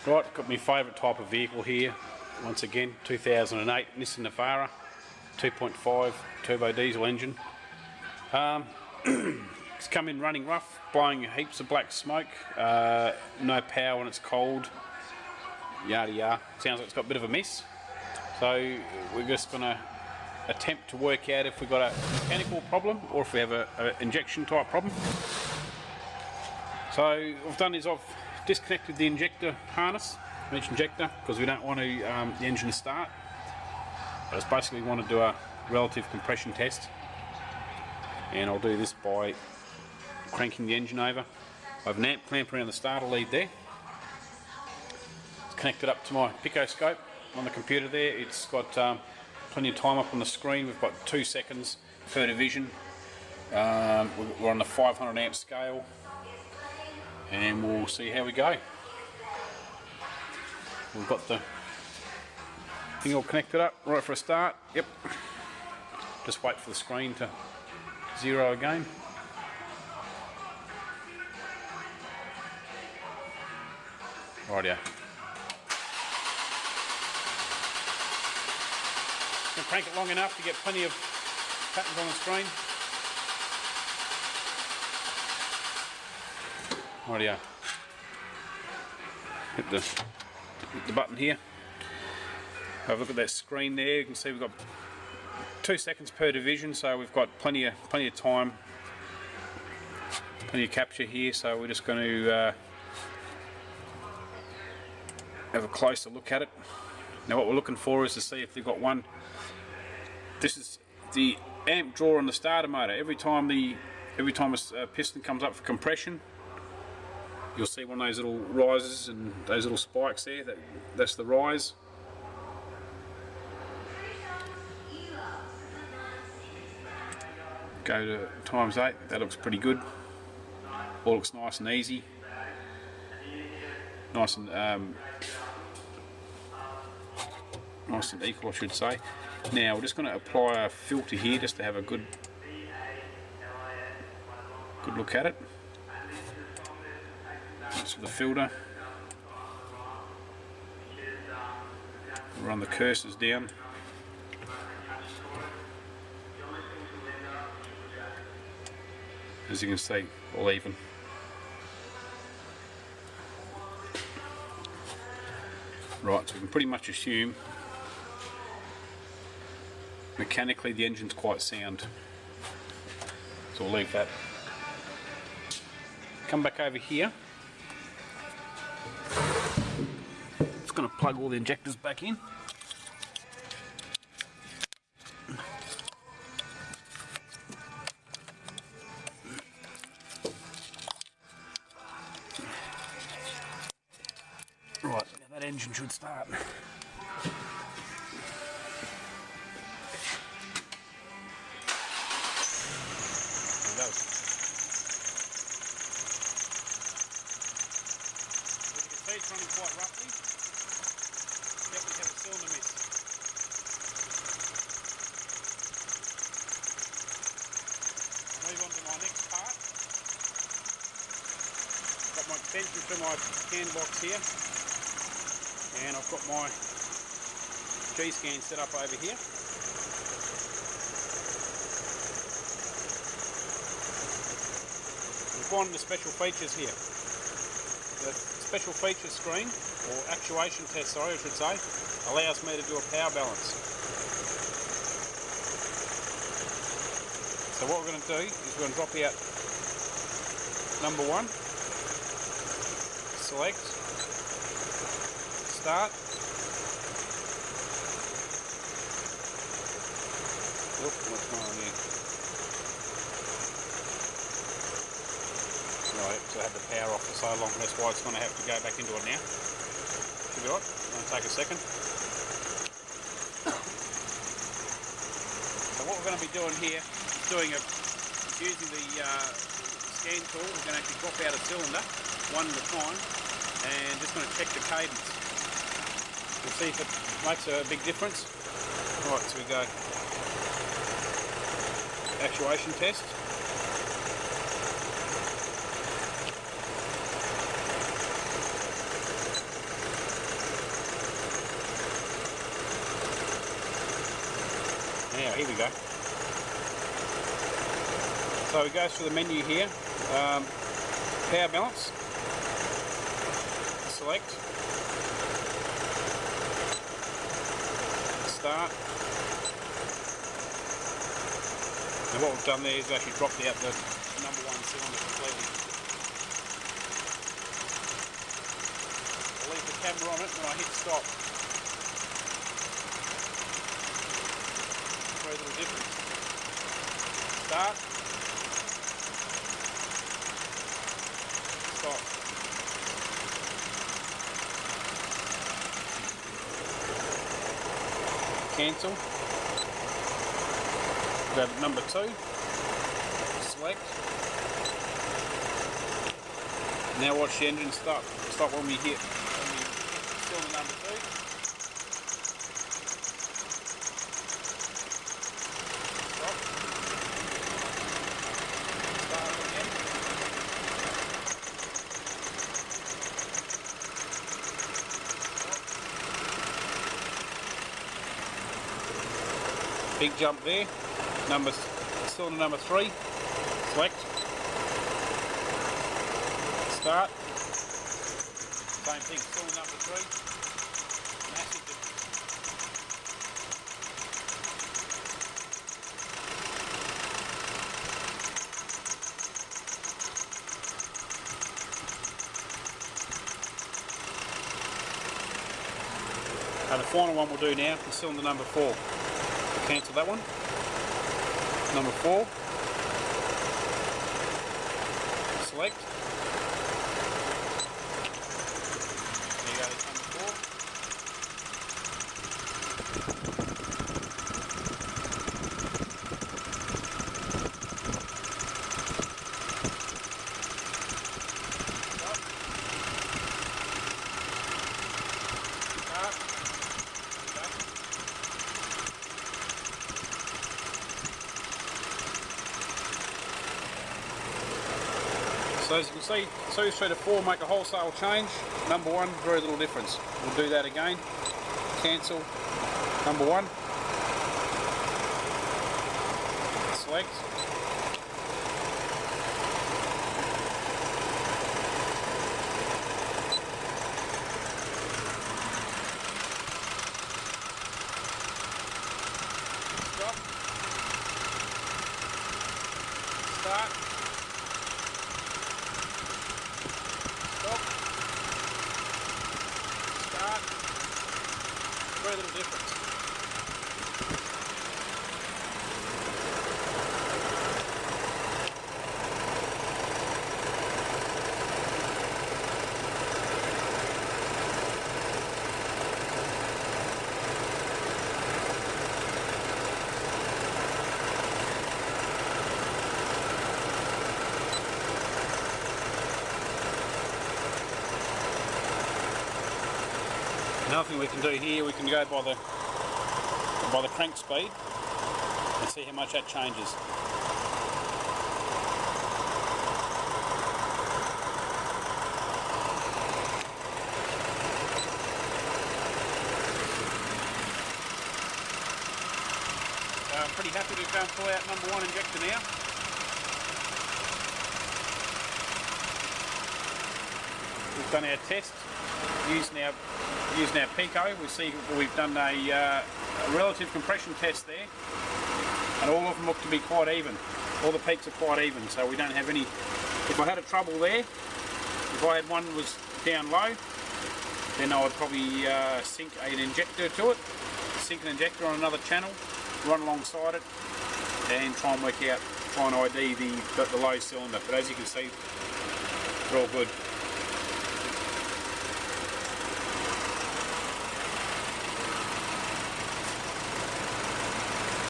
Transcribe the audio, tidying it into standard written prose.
Right, got my favourite type of vehicle here. Once again, 2008 Nissan Navara, 2.5 turbo diesel engine. It's come in running rough, blowing heaps of black smoke, no power when it's cold, yada yada. Sounds like it's got a bit of a mess. So we're just going to attempt to work out if we've got a mechanical problem or if we have an injection type problem. So what I've done is I've disconnected the injector harness, each injector, because we don't want the engine to start. I just basically want to do a relative compression test, and I'll do this by cranking the engine over. I have an amp clamp around the starter lead there. It's connected up to my picoscope on the computer there. It's got plenty of time up on the screen. We've got 2 seconds per division. We're on the 500 amp scale, and we'll see how we go. We've got the thing all connected up right for a start. Yep. Just wait for the screen to zero again. Rightio. Can crank it long enough to get plenty of patterns on the screen. Rightio. Hit the button here. Have a look at that screen there. You can see we've got 2 seconds per division, so we've got plenty of time, plenty of capture here. So we're just going to have a closer look at it. Now what we're looking for is to see if they've got one. This is the amp draw on the starter motor. Every time a piston comes up for compression, you'll see one of those little rises and those little spikes there. That's the rise. Go to ×8. That looks pretty good. All looks nice and easy. Nice and equal, I should say. Now we're just going to apply a filter here just to have a good look at it. So the filter, run the cursors down. As you can see, all even. Right, so we can pretty much assume mechanically the engine's quite sound. So we'll leave that. Come back over here. Just going to plug all the injectors back in. Right, now that engine should start. There we go. As you can see, it's running quite roughly. Definitely have a cylinder miss. I'll move on to my next part. Got my extension to my scan box here. And I've got my G-scan set up over here. We've gone to the special features here. The special features screen, or actuation test, sorry, I should say, allows me to do a power balance. So what we're going to do is we're going to drop out number 1, select, start. Oop, what's going on here? Right, so I had the power off for so long, that's why it's going to have to go back into it now. Should be right, it's going to take a second. So what we're going to be doing here is using the scan tool. We're going to actually drop out a cylinder, one at a time, and just going to check the cadence. We'll see if it makes a big difference. Right, so we go actuation test. here we go. So it goes through the menu here. Power balance. Select. Start. And what we've done there is actually dropped out the number 1 cylinder completely. I'll leave the camera on it when I hit stop. Very little difference. Start. Stop. Cancel. Go to number 2. Select. Now watch the engine stop when we hit cylinder number 2. Stop. Start again. Stop. Big jump there. Cylinder number 3. Select. Start. Same thing, cylinder number 3. Massive difference. The final one we'll do now is cylinder number 4. We'll cancel that one. Number 4. Select. There you go, there's number 4. Stop. Start. Stop. So as you can see, 2 through to 4 make a wholesale change. Number 1, very little difference. We'll do that again. Cancel. Number 1. Select. Stop. Start. Stop. Start. Very little difference. Another thing we can do here, we can go by the crank speed and see how much that changes. I'm pretty happy to go and pull out number 1 injector now. We've done our test using our Pico. We see we've done a relative compression test there, and all of them look to be quite even. All the peaks are quite even, so we don't have any. If I had a trouble there, if I had one was down low, then I would probably sink an injector to it, sink an injector on another channel, run alongside it, and try and ID the low cylinder. But as you can see, they're all good.